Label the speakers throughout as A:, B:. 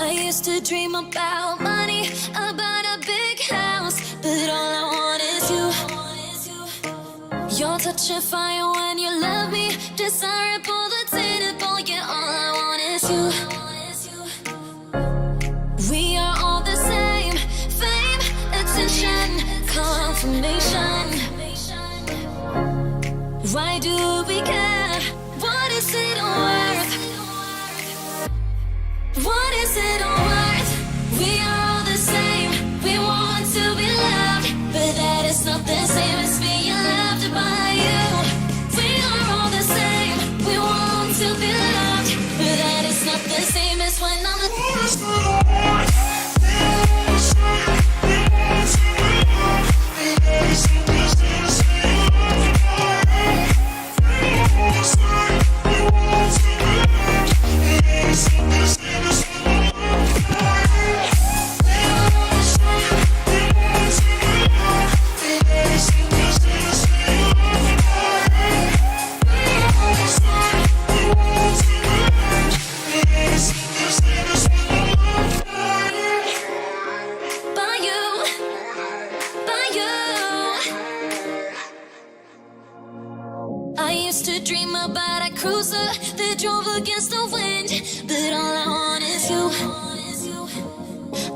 A: I used to dream about money, about a big house, but all I want is you. Your touch of fire when you love me, desirable, attainable, yeah, all I want is you. We are all the same, fame, attention, confirmation. Why do we care? What is it worth? What is it worth? We are all the same. We want to be loved, but that is not the same as being loved by you. We are all the same. We want to be loved, but that is not the same as when I'm dream about a cruiser that drove against the wind, but all I want is you.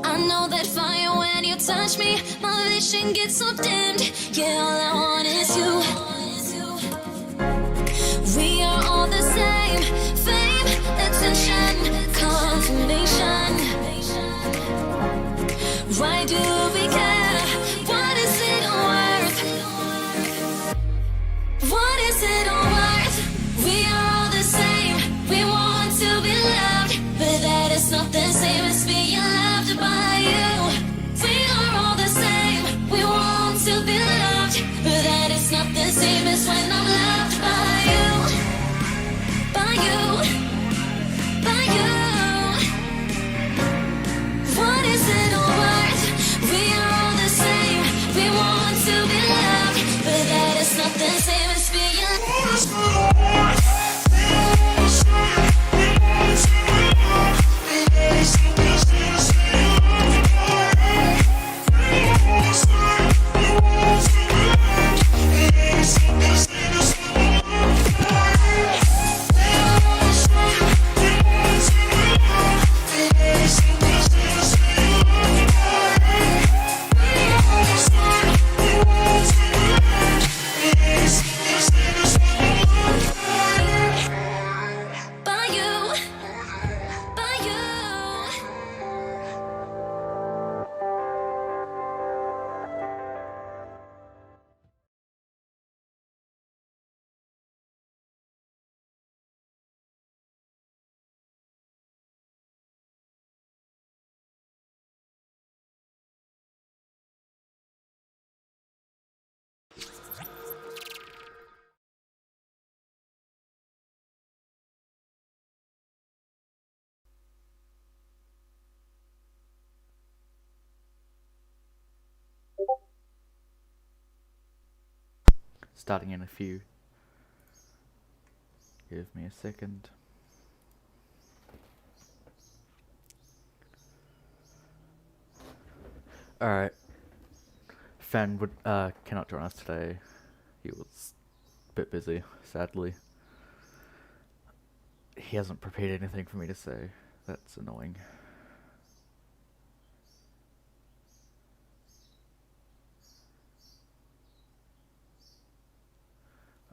A: I know that fire when you touch me, my vision gets so dimmed, yeah, all I want is you. We are all the same, fame, attention, confirmation. Why do we care? What is it worth? What is it worth? We are all the same. We want to be loved, but that is not the same as being loved by you. We are all the same. We want to be loved, but that is not the same as when I'm loved by you. By you. By you. What is it worth? We are all the same. We want to be loved, but that is not the same as being loved.
B: Starting in a few. Give me a second. Alright. Fan would cannot join us today. He was a bit busy, sadly. He hasn't prepared anything for me to say. That's annoying.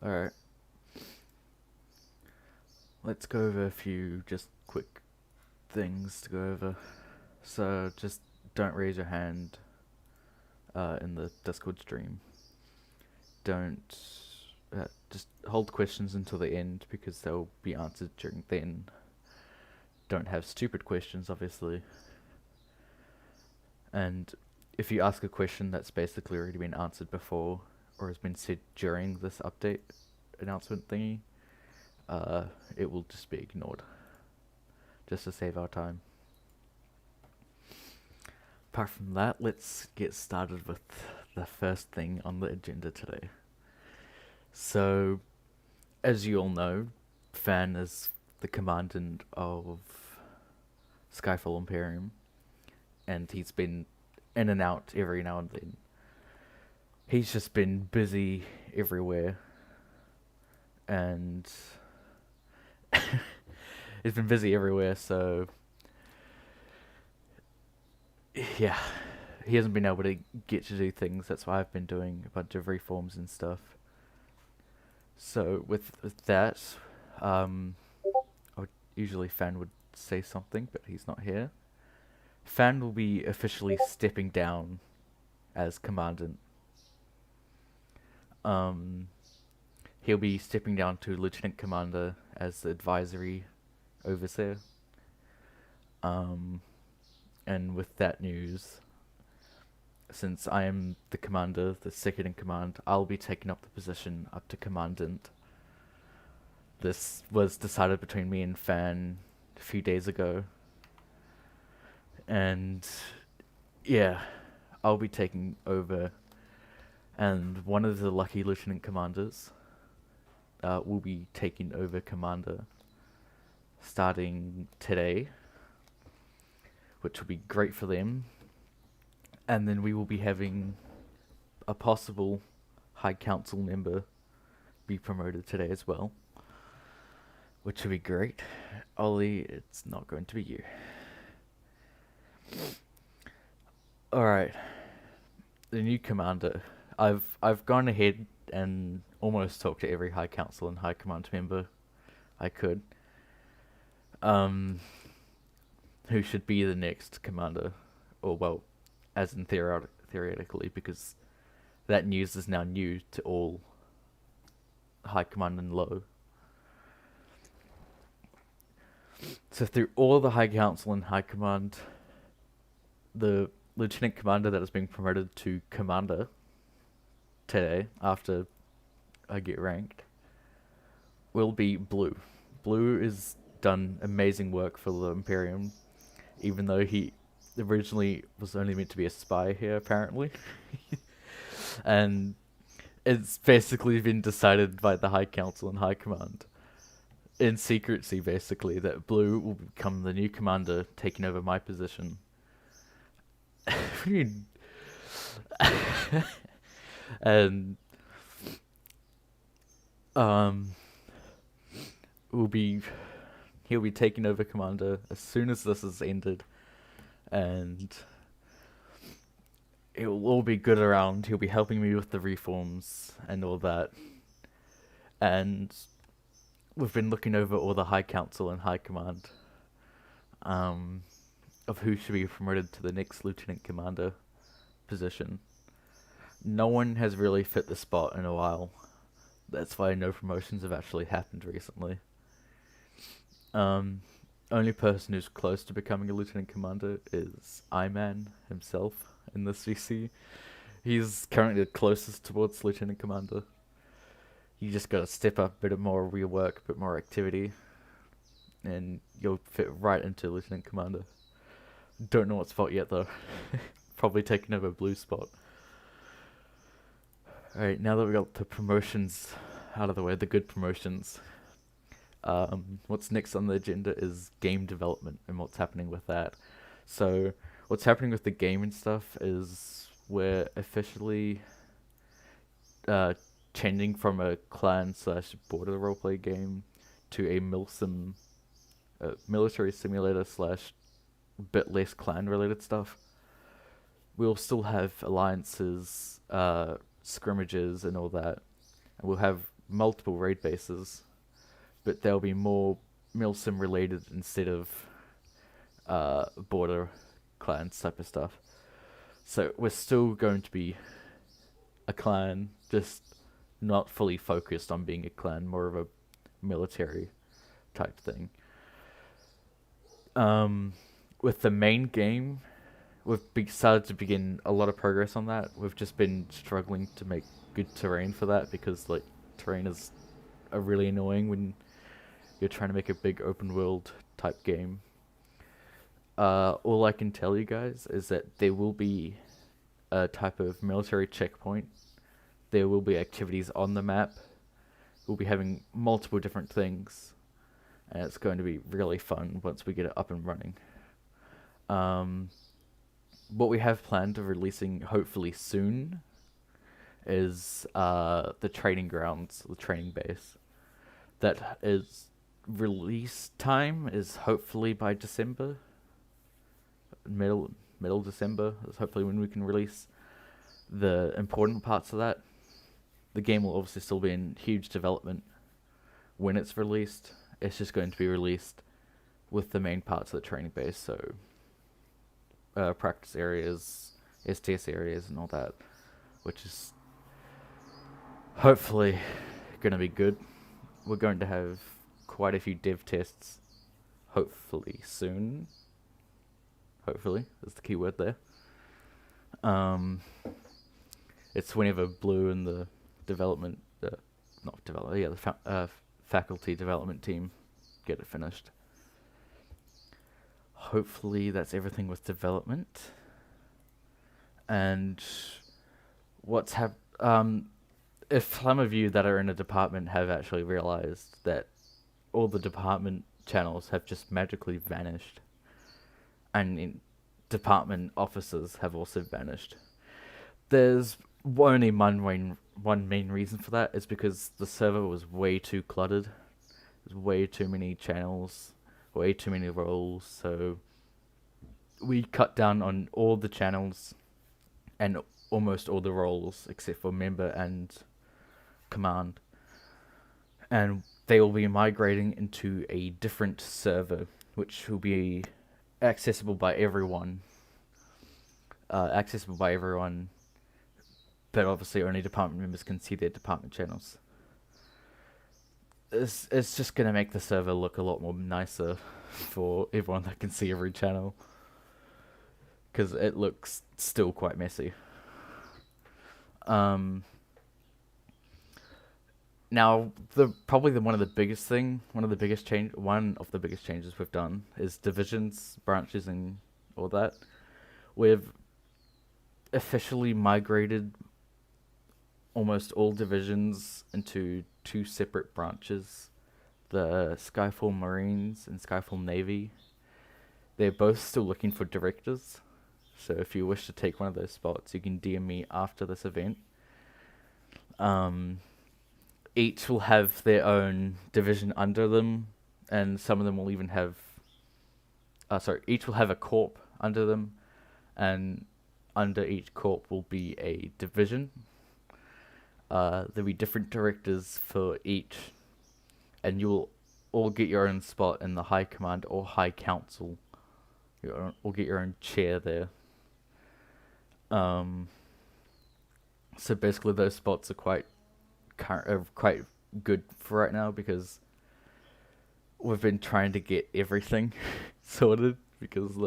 B: Alright. Let's go over a few just quick things to go over. So just don't raise your hand in the Discord stream. Don't just hold questions until the end because they'll be answered during then. Don't have stupid questions, obviously. And if you ask a question that's basically already been answered before or has been said during this update announcement thingy, it will just be ignored, just to save our time. Apart from that, let's get started with the first thing on the agenda today. So, as you all know, Fan is the commandant of Skyfall Imperium, and he's been in and out every now and then. He's just been busy everywhere, and he's been busy everywhere, so yeah, he hasn't been able to get to do things. That's why I've been doing a bunch of reforms and stuff. So with that, usually Fan would say something, but he's not here. Fan will be officially stepping down as commandant. He'll be stepping down to lieutenant commander as the advisory overseer. And with that news, since I am the commander, the second in command, I'll be taking up the position up to commandant. This was decided between me and Fan a few days ago. And yeah, I'll be taking over. And one of the lucky lieutenant commanders will be taking over commander starting today, which will be great for them. And then we will be having a possible High Council member be promoted today as well, which will be great. Ollie, it's not going to be you. Alright, the new commander. I've gone ahead and almost talked to every High Council and High Command member I could. Who should be the next commander, or well, as in theoretically, because that news is now new to all High Command and Low. So through all the High Council and High Command, the Lieutenant Commander that is being promoted to Commander today, after I get ranked, will be Blue. Blue has done amazing work for the Imperium, even though he originally was only meant to be a spy here, apparently. And it's basically been decided by the High Council and High Command, in secrecy basically, that Blue will become the new commander, taking over my position. And he'll be taking over commander as soon as this is ended, and it will all be good around. He'll be helping me with the reforms and all that, and we've been looking over all the High Council and High Command of who should be promoted to the next Lieutenant Commander position. No one has really fit the spot in a while. That's why no promotions have actually happened recently. Only person who's close to becoming a Lieutenant Commander is Iman himself in this VC. He's currently the closest towards Lieutenant Commander. You just gotta step up a bit more real work, a bit more activity, and you'll fit right into Lieutenant Commander. Don't know what spot yet though. Probably taking over Blue spot. Alright, now that we got the promotions out of the way, the good promotions, what's next on the agenda is game development and what's happening with that. So, what's happening with the game and stuff is we're officially changing from a clan/border roleplay game to a milsim, military simulator / bit less clan related stuff. We'll still have alliances, scrimmages and all that, and we'll have multiple raid bases, but there'll be more milsim related instead of border clans type of stuff. So we're still going to be a clan, just not fully focused on being a clan, more of a military type thing. With the main game, we've started to begin a lot of progress on that. We've just been struggling to make good terrain for that, because like terrain is really annoying when you're trying to make a big open world type game. All I can tell you guys is that there will be a type of military checkpoint. There will be activities on the map. We'll be having multiple different things, and it's going to be really fun once we get it up and running. What we have planned of releasing hopefully soon is the training grounds, the training base. That is release time is hopefully by December, middle December is hopefully when we can release the important parts of that. The game will obviously still be in huge development when it's released. It's just going to be released with the main parts of the training base, so practice areas, STS areas, and all that, which is hopefully going to be good. We're going to have quite a few dev tests, hopefully soon. Hopefully is the key word there. It's whenever Blue and the development, faculty development team get it finished. Hopefully that's everything with development. And if some of you that are in a department have actually realized that all the department channels have just magically vanished, and department offices have also vanished. There's only one main reason for that, is because the server was way too cluttered. There's way too many channels, way too many roles, so we cut down on all the channels and almost all the roles except for member and command. And they will be migrating into a different server, which will be accessible by everyone. But obviously only department members can see their department channels. It's just going to make the server look a lot more nicer for everyone that can see every channel, because it looks still quite messy. Now, one of the biggest changes we've done is divisions, branches, and all that. We've officially migrated almost all divisions into two separate branches, the Skyfall Marines and Skyfall Navy. They're both still looking for directors, so if you wish to take one of those spots, you can DM me after this event. Each will have their own division under them, and some of them will even have... each will have a corp under them, and under each corp will be a division. There'll be different directors for each, and you'll all get your own spot in the High Command or High Council. You'll all get your own chair there. So basically those spots are quite good for right now, because we've been trying to get everything sorted, because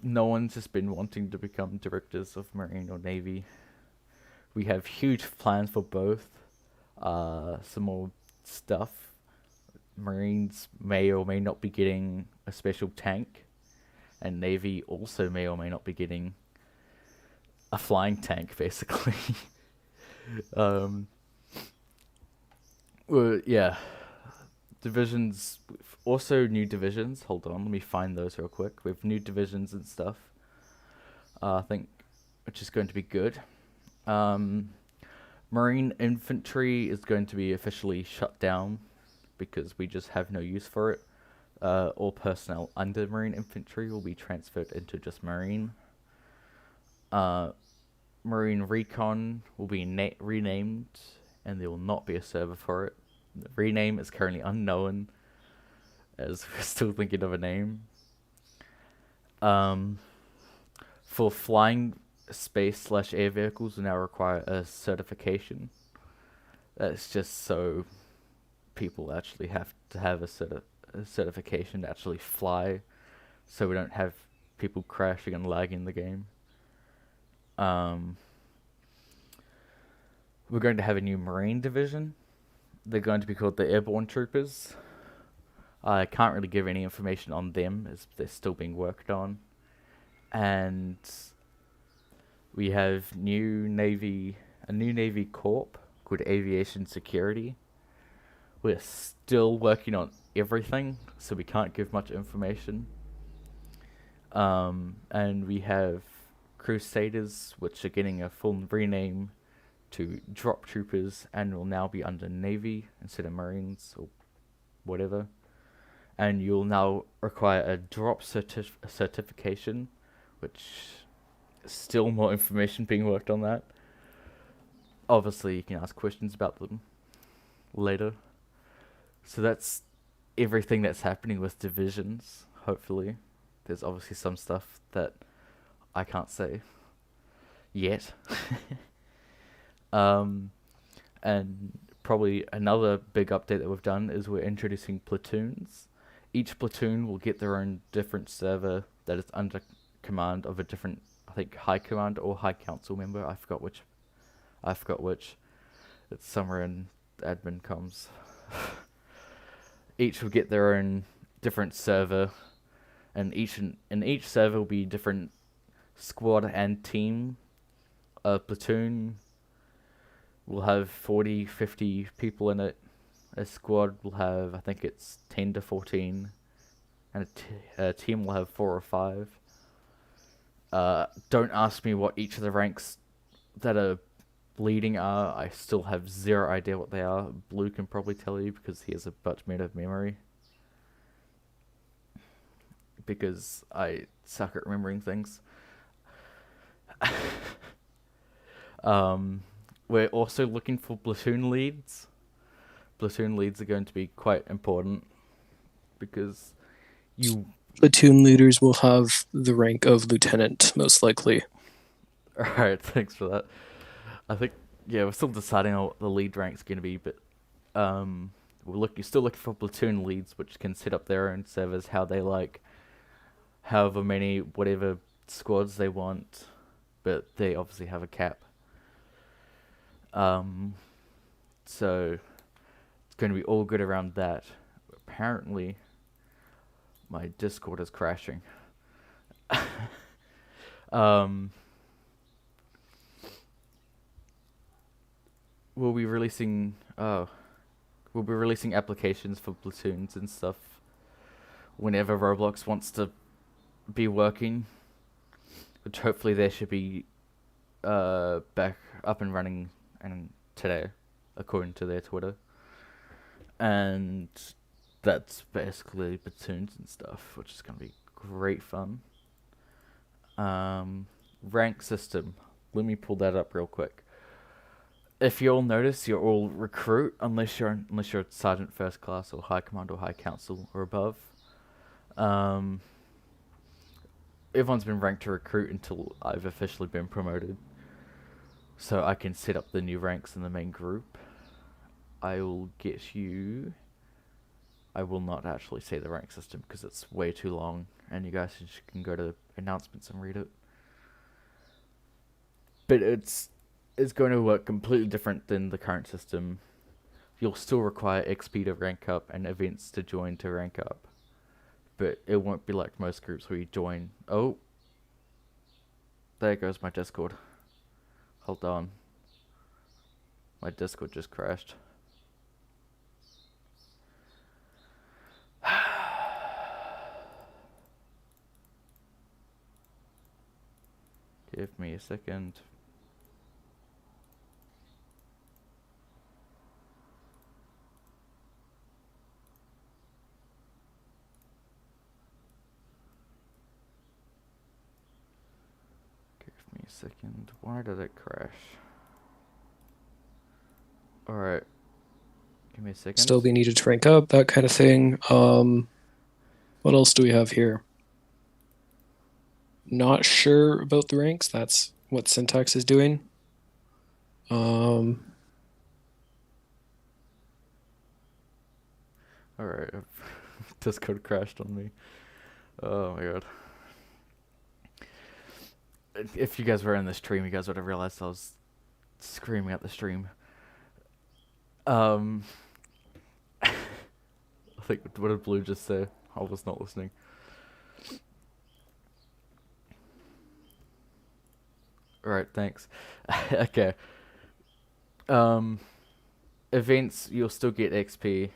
B: no one's just been wanting to become directors of Marine or Navy. We have huge plans for both. Some more stuff. Marines may or may not be getting a special tank, and Navy also may or may not be getting a flying tank, basically. Well, yeah. Divisions, also new divisions. Hold on, let me find those real quick. We have new divisions and stuff. I think, which is going to be good. Marine infantry is going to be officially shut down because we just have no use for it. All personnel under Marine infantry will be transferred into just Marine. Marine recon will be renamed, and there will not be a server for it. The rename is currently unknown, as we're still thinking of a name. For flying space/air vehicles, we now require a certification. That's just so people actually have to have a certification to actually fly, so we don't have people crashing and lagging the game. We're going to have a new Marine division. They're going to be called the Airborne Troopers. I can't really give any information on them, as they're still being worked on. And we have a new Navy Corp called Aviation Security. We're still working on everything, so we can't give much information. And we have Crusaders, which are getting a full rename to Drop Troopers and will now be under Navy instead of Marines or whatever. And you'll now require a drop certification, which is still more information being worked on that. Obviously, you can ask questions about them later. So that's everything that's happening with divisions, hopefully. There's obviously some stuff that I can't say yet. And probably another big update that we've done is we're introducing platoons. Each platoon will get their own different server that is under command of a different, I think, high command or high council member. I forgot which. It's somewhere in admin comms. Each will get their own different server, and each server will be different squad and team. A platoon will have 40, 50 people in it. A squad will have, I think it's 10 to 14, and a team will have 4 or 5. Don't ask me what each of the ranks that are leading are. I still have zero idea what they are. Blue can probably tell you because he has a much better memory. Because I suck at remembering things. We're also looking for platoon leads. Platoon leads are going to be quite important because
C: Platoon leaders will have the rank of lieutenant, most likely.
B: Alright, thanks for that. I think, yeah, we're still deciding on what the lead rank's going to be, but we're still looking for platoon leads, which can set up their own servers how they like, however many, whatever squads they want, but they obviously have a cap. So it's going to be all good around that. Apparently, my Discord is crashing. We'll be releasing applications for platoons and stuff whenever Roblox wants to be working, which hopefully they should be back up and running and today, according to their Twitter. And that's basically platoons and stuff, which is going to be great fun. Rank system. Let me pull that up real quick. If you'll notice, you're all recruit unless you're sergeant first class or high command or high council or above. Everyone's been ranked to recruit until I've officially been promoted, so I can set up the new ranks in the main group. I will not actually say the rank system because it's way too long, and you guys can go to announcements and read it. But it's going to work completely different than the current system. You'll still require XP to rank up and events to join to rank up. But it won't be like most groups where you join. Oh, there goes my Discord. Hold on. My Discord just crashed. Give me a second. Second, why did it crash? Alright, give me a second.
C: Still be needed to rank up, that kind of thing. What else do we have here? Not sure about the ranks. That's what Syntax is doing.
B: Alright, Discord crashed on me. Oh my god. If you guys were in the stream, you guys would have realized I was screaming at the stream. I think, what did Blue just say? I was not listening. Alright, thanks. Okay. Events, you'll still get XP.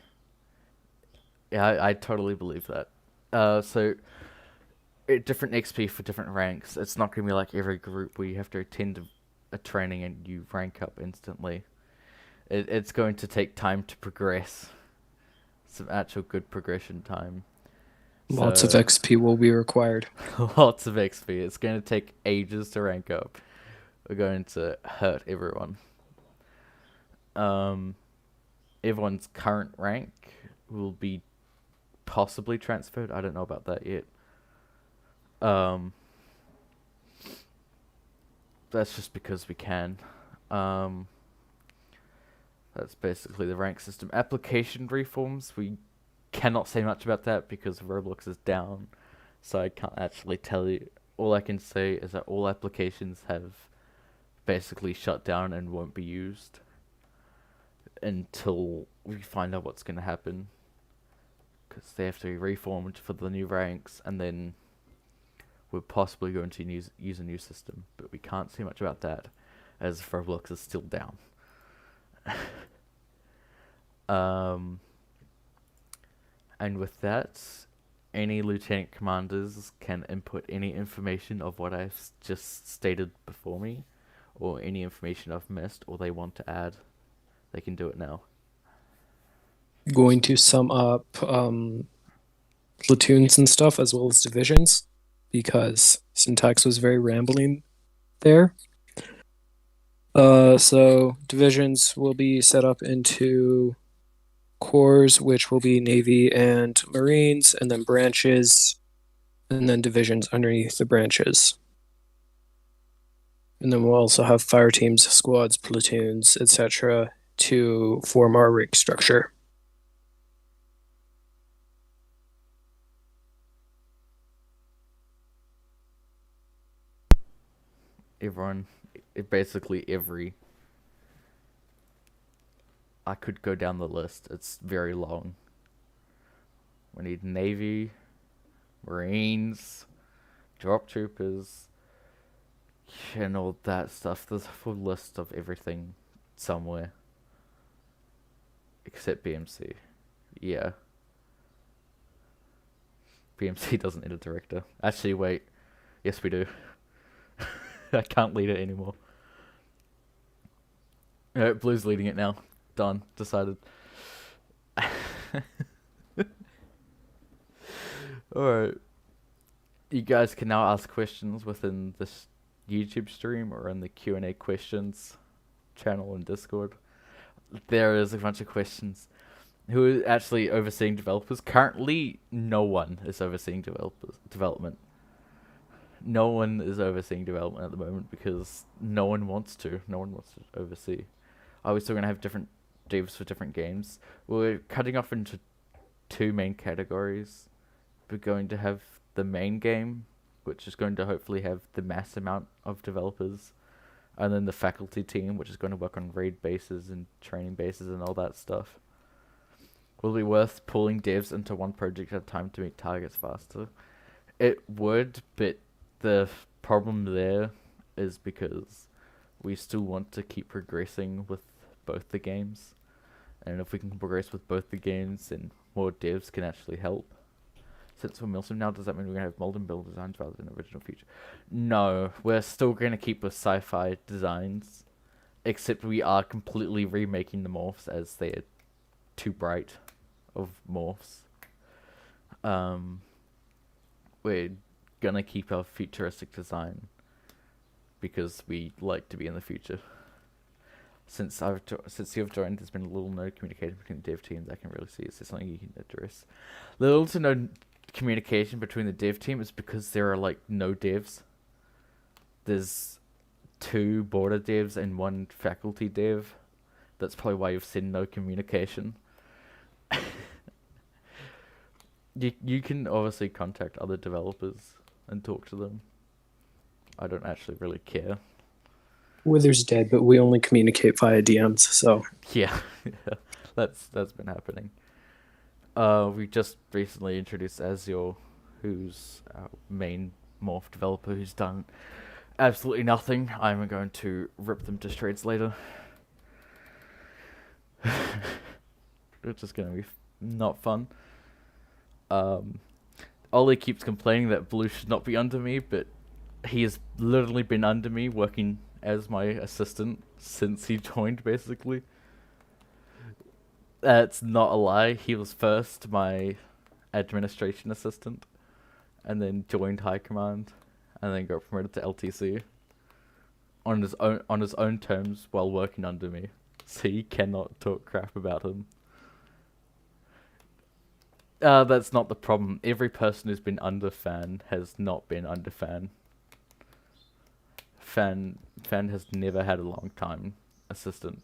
B: Yeah, I totally believe that. So different XP for different ranks. It's not going to be like every group where you have to attend a training and you rank up instantly. It's going to take time to progress. Some actual good progression time.
C: Lots of
B: So,
C: XP will be required.
B: lots of XP. It's going to take ages to rank up. We're going to hurt everyone. Everyone's current rank will be possibly transferred. I don't know about that yet. That's just because we can. That's basically the rank system. Application reforms, we cannot say much about that because Roblox is down, so I can't actually tell you. All I can say is that all applications have basically shut down and won't be used until we find out what's going to happen, because they have to be reformed for the new ranks, and then we're possibly going to use a new system, but we can't say much about that as Roblox is still down. And with that, any lieutenant commanders can input any information of what I've just stated before me, or any information I've missed, or they want to add. They can do it now.
C: Going to sum up platoons and stuff as well as divisions, because syntax was very rambling there. So divisions will be set up into corps, which will be Navy and Marines, and then branches, and then divisions underneath the branches. And then we'll also have fire teams, squads, platoons, etc. to form our rank structure.
B: I could go down the list. It's very long. We need Navy, Marines, drop troopers, and all that stuff. There's a full list of everything somewhere. Except BMC. Yeah. BMC doesn't need a director. Actually, wait. Yes, we do. I can't lead it anymore. Alright, Blue's leading it now. Done. Decided. Alright. You guys can now ask questions within this YouTube stream or in the Q&A questions channel in Discord. There is a bunch of questions. Who is actually overseeing developers? Currently, no one is overseeing development. No one is overseeing development at the moment because no one wants to. No one wants to oversee. Are we still going to have different devs for different games? We're cutting off into two main categories. We're going to have the main game, which is going to hopefully have the mass amount of developers, and then the faculty team, which is going to work on raid bases and training bases and all that stuff. Will it be worth pulling devs into one project at a time to meet targets faster? It would, but the problem there is because we still want to keep progressing with both the games. And if we can progress with both the games, then more devs can actually help. Since we're Milsim now, does that mean we're going to have modern build designs rather than original feature? No, we're still going to keep with sci-fi designs. Except we are completely remaking the morphs as they are too bright of morphs. We're gonna keep our futuristic design because we like to be in the future. Since you've joined, there's been little no communication between the dev teams. I can really see. Is there something you can address? Little to no communication between the dev team is because there are like no devs. There's 2 border devs and 1 faculty dev. That's probably why you've seen no communication. You can obviously contact other developers and talk to them. I don't actually really care.
C: Wither's dead, but we only communicate via DMs, so
B: Yeah, that's been happening. We just recently introduced Azure, who's our main morph developer, who's done absolutely nothing. I'm going to rip them to shreds later. It's just going to be not fun. Ollie keeps complaining that Blue should not be under me, but he has literally been under me working as my assistant since he joined, basically. That's not a lie. He was first my administration assistant, and then joined High Command, and then got promoted to LTC on his own terms while working under me. So you cannot talk crap about him. That's not the problem. Every person who's been under Fan has not been under Fan. Fan has never had a long time assistant,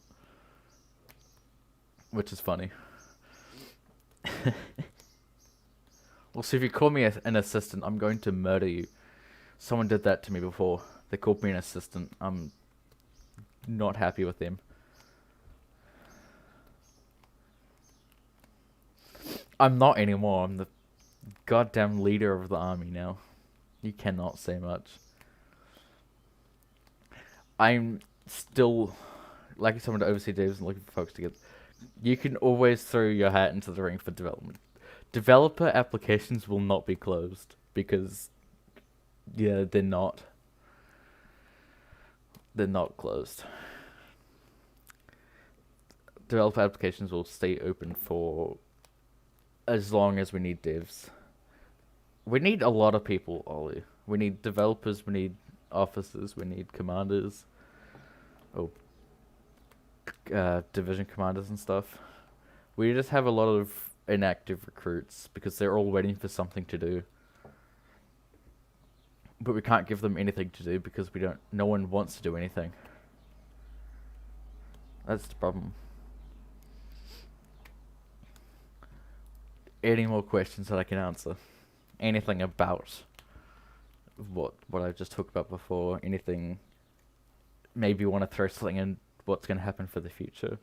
B: which is funny. Also, if you call me an assistant, I'm going to murder you. Someone did that to me before. They called me an assistant. I'm not happy with them. I'm not anymore. I'm the goddamn leader of the army now. You cannot say much. I'm still like someone to oversee devs and looking for folks to get. You can always throw your hat into the ring for development. Developer applications will not be closed because, yeah, they're not. They're not closed. Developer applications will stay open for as long as we need devs. We need a lot of people, Ollie. We need developers, we need officers, we need commanders. Oh, division commanders and stuff. We just have a lot of inactive recruits because they're all waiting for something to do. But we can't give them anything to do because no one wants to do anything. That's the problem. Any more questions that I can answer? Anything about what I just talked about before? Anything? Maybe you want to throw something in what's going to happen for the future,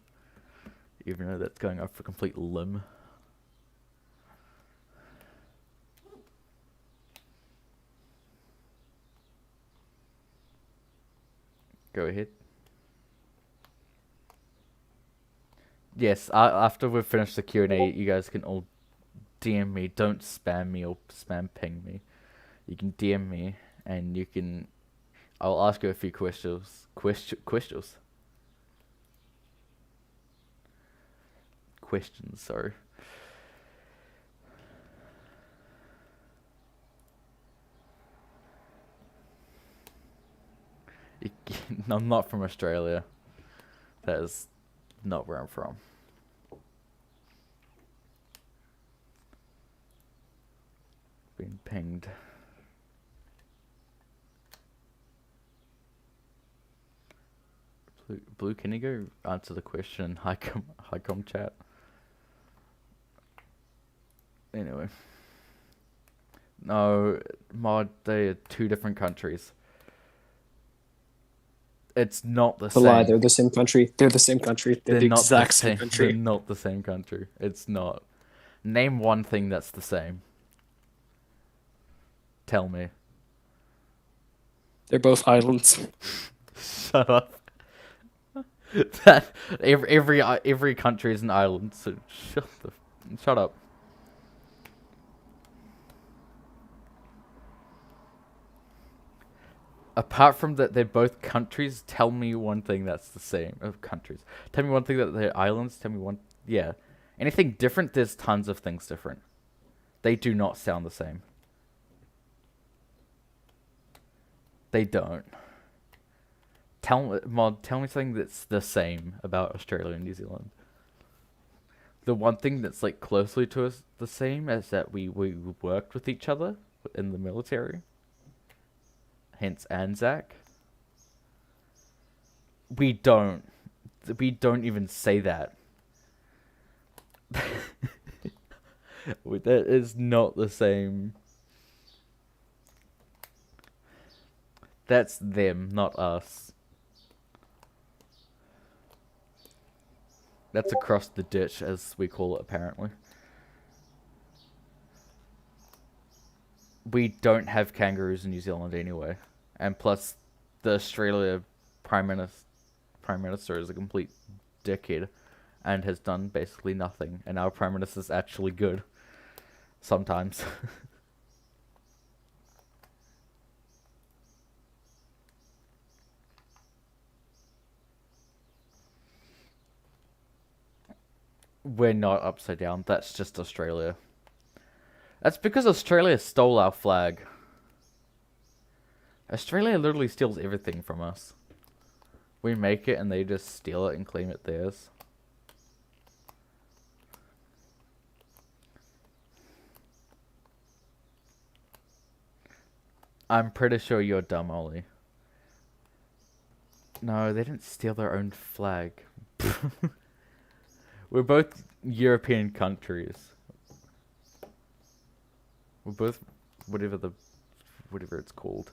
B: even though that's going off a complete limb. Go ahead. Yes, after we've finished the Q&A, you guys can all DM me. Don't spam me or spam ping me. You can DM me, and you can. I'll ask you a few questions. Questions. Sorry. I'm not from Australia. That is not where I'm from. Been pinged. Blue, can you go answer the question? Highcom chat. Anyway. No, Mod, they are two different countries. It's not the same.
C: Lie, they're the same country. They're the same country. They're the
B: not
C: exact
B: the
C: same country.
B: They're not the same country. It's not. Name one thing that's the same. Tell me.
C: They're both islands.
B: Shut up. That every country is an island, so shut up. Apart from that, they're both countries. Tell me one thing that's the same. Countries. Tell me one thing that they're islands. Tell me one. Yeah. Anything different? There's tons of things different. They do not sound the same. They don't. Tell me something that's the same about Australia and New Zealand. The one thing that's like closely to us the same is that we worked with each other in the military. Hence Anzac. We don't even say that. That is not the same. That's them, not us. That's across the ditch, as we call it, apparently. We don't have kangaroos in New Zealand anyway. And plus, the Australia Prime Minister is a complete dickhead and has done basically nothing. And our Prime Minister's actually good. Sometimes. We're not upside down. That's just Australia. That's because Australia stole our flag. Australia literally steals everything from us. We make it and they just steal it and claim it theirs. I'm pretty sure you're dumb, Ollie. No, they didn't steal their own flag. We're both European countries. We're both whatever it's called.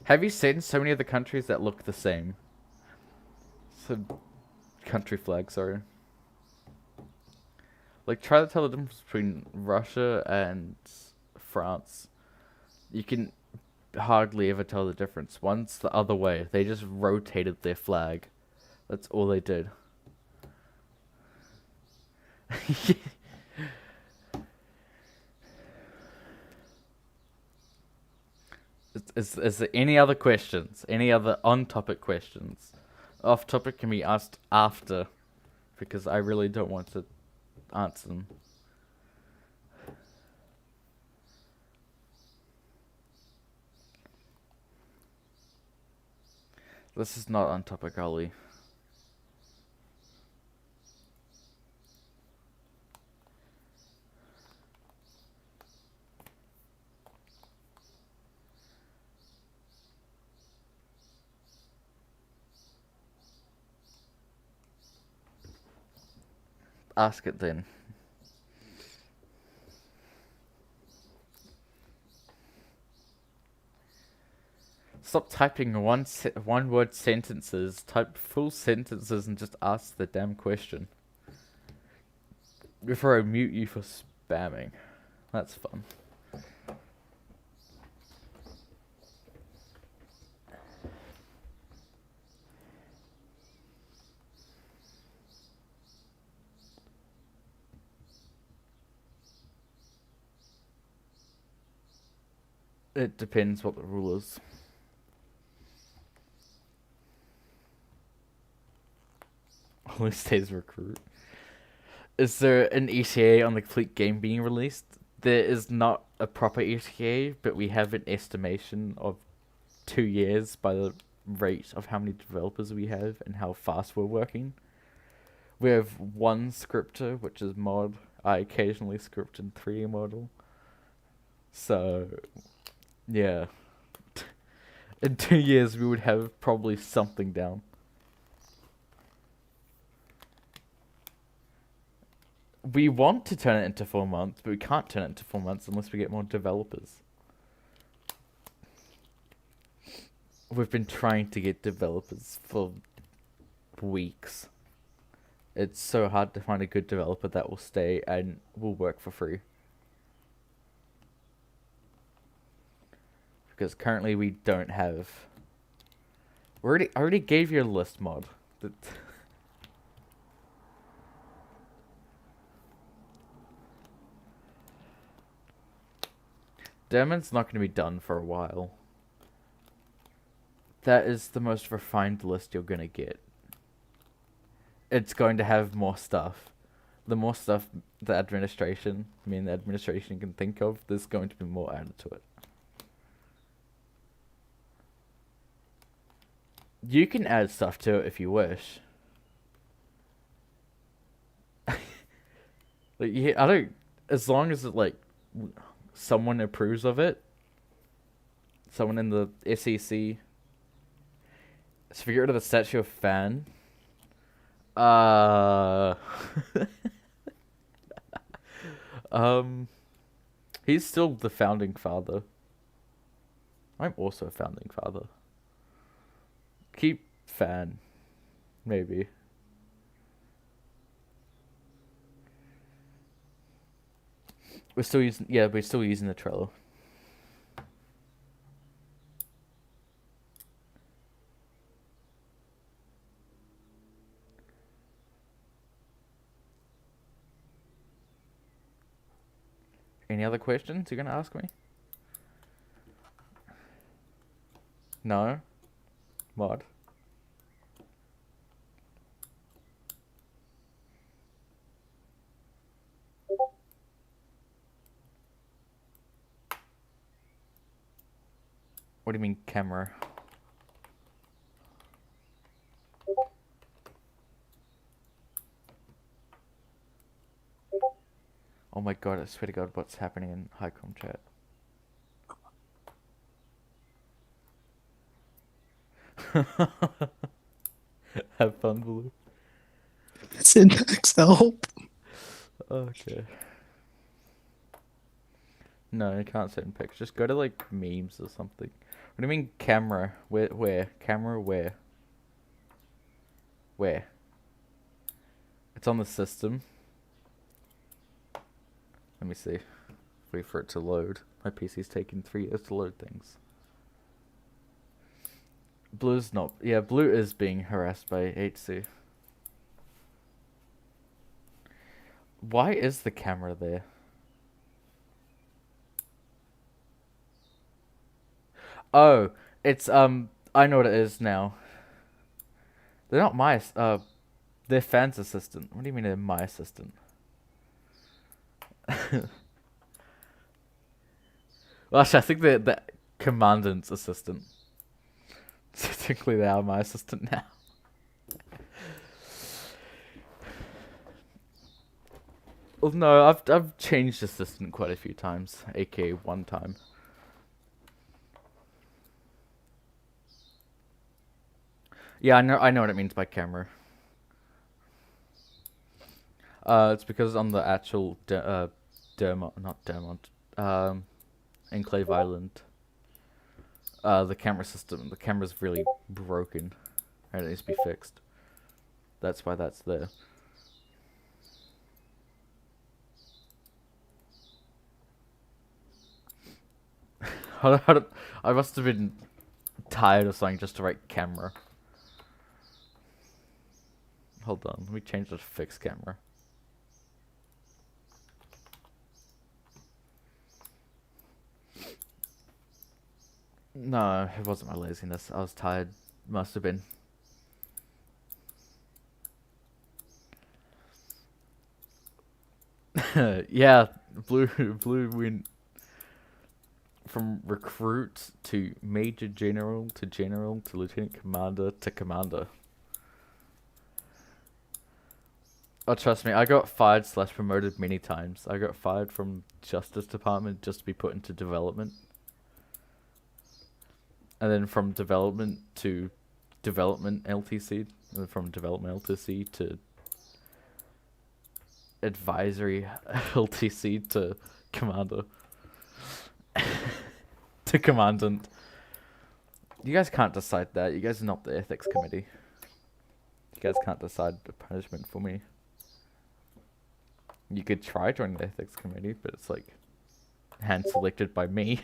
B: Have you seen so many of the countries that look the same? So, country flag, sorry. Like, try to tell the difference between Russia and France. You can hardly ever tell the difference. One's the other way. They just rotated their flag. That's all they did. Is there any other questions? Any other on-topic questions? Off-topic can be asked after, because I really don't want to answer them. This is not on topic, Ollie. Ask it then. Stop typing one word sentences. Type full sentences and just ask the damn question. Before I mute you for spamming. That's fun. It depends what the rule is. Only stays recruit. Is there an ETA on the complete game being released? There is not a proper ETA, but we have an estimation of 2 years by the rate of how many developers we have and how fast we're working. We have one scripter, which is mod. I occasionally script in 3D model. So, yeah. In 2 years, we would have probably something down. We want to turn it into 4 months, but we can't turn it into 4 months unless we get more developers. We've been trying to get developers for weeks. It's so hard to find a good developer that will stay and will work for free. Because currently we don't have... I already gave you a list mod. Demon's not going to be done for a while. That is the most refined list you're going to get. It's going to have more stuff. The more stuff the administration can think of, there's going to be more added to it. You can add stuff to it if you wish. Like, yeah, I don't... As long as it, like... someone approves of it. Someone in the SEC. So if you get rid of the statue of fan. He's still the founding father. I'm also a founding father. Keep fan. Maybe. We're still using the Trello. Any other questions you're gonna ask me? No? What? What do you mean camera? Oh my god, I swear to god, what's happening in Highcom chat? Have fun, Blue.
C: Syntax help.
B: Okay. No, you can't send pics. Just go to like memes or something. What do you mean camera? Where? Camera where? Where? It's on the system. Let me see. Wait for it to load. My PC's taking 3 years to load things. Blue's not. Yeah, Blue is being harassed by HC. Why is the camera there? Oh, it's I know what it is now. They're not my they're Fan's assistant. What do you mean they're my assistant? Well, actually, I think they're the commandant's assistant. Technically, they are my assistant now. Well, no, I've changed assistant quite a few times, aka one time. Yeah, I know what it means by camera. It's because on the actual Enclave Island, the camera's really broken, and it needs to be fixed. That's why that's there. I must have been tired of something just to write camera. Hold on, let me change that to fixed camera. No, it wasn't my laziness. I was tired. Must have been. Yeah, Blue went from recruit to major general to lieutenant commander to commander. Oh, trust me, I got fired / promoted many times. I got fired from Justice Department just to be put into development. And then from development to development LTC. And then from development LTC to advisory LTC to commander. To commandant. You guys can't decide that. You guys are not the ethics committee. You guys can't decide the punishment for me. You could try joining the ethics committee, but it's like hand selected by me.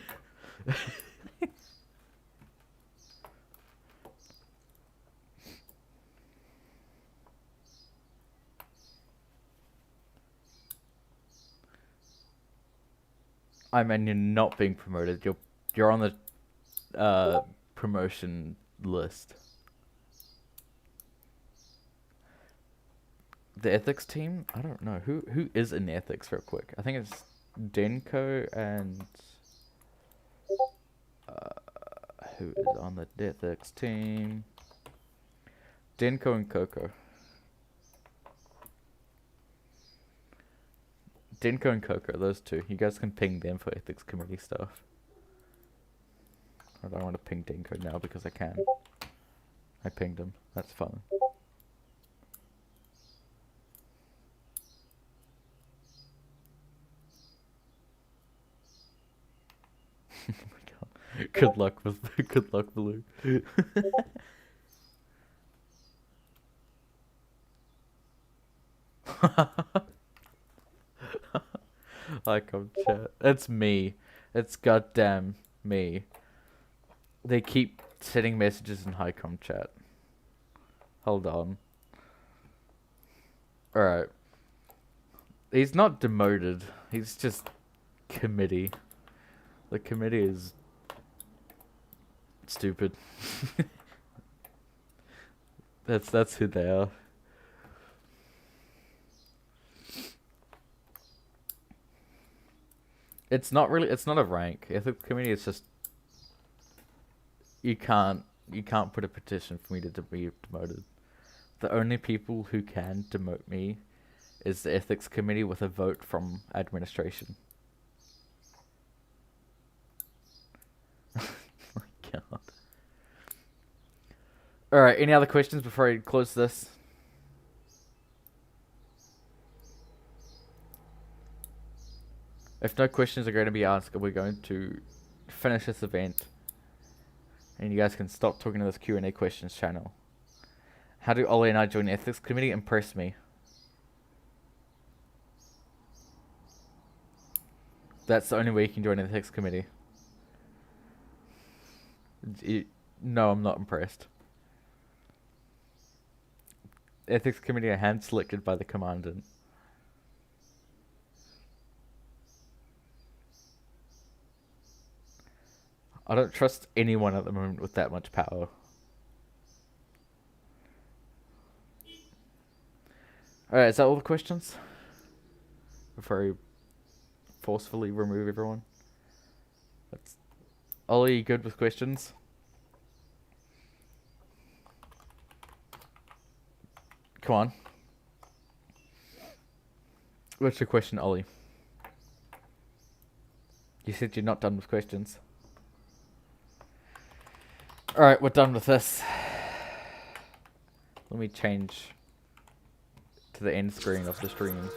B: I mean, you're not being promoted. You're on the promotion list. The ethics team? I don't know. Who is in ethics real quick? I think it's Denko and who is on the ethics team? Denko and Coco. Denko and Coco, those two. You guys can ping them for ethics committee stuff. I don't want to ping Denko now because I can. I pinged him. That's fun. Oh my god. Good luck Blue. Icon chat. It's me. It's goddamn me. They keep sending messages in Highcom chat. Hold on. Alright. He's not demoted. He's just committee. The committee is stupid. That's who they are. It's not a rank. Ethics committee is just You can't put a petition for me to be demoted. The only people who can demote me is the ethics committee with a vote from administration. Oh my god. Alright, any other questions before I close this? If no questions are going to be asked, we're going to finish this event. And you guys can stop talking to this Q&A questions channel. How do Ollie and I join the ethics committee? Impress me. That's the only way you can join the ethics committee. No, I'm not impressed. Ethics committee are hand selected by the commandant. I don't trust anyone at the moment with that much power. Alright, is that all the questions? Before I forcefully remove everyone? Ollie, you good with questions? Come on. What's your question, Ollie? You said you're not done with questions. Alright, we're done with this. Let me change to the end screen of the stream.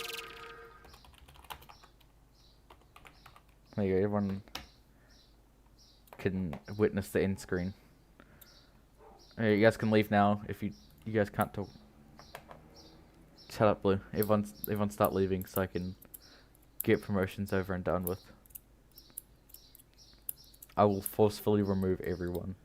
B: There you go, everyone can witness the end screen. Alright, you guys can leave now if you guys can't talk. Shut up, Blue. Everyone start leaving so I can get promotions over and done with. I will forcefully remove everyone.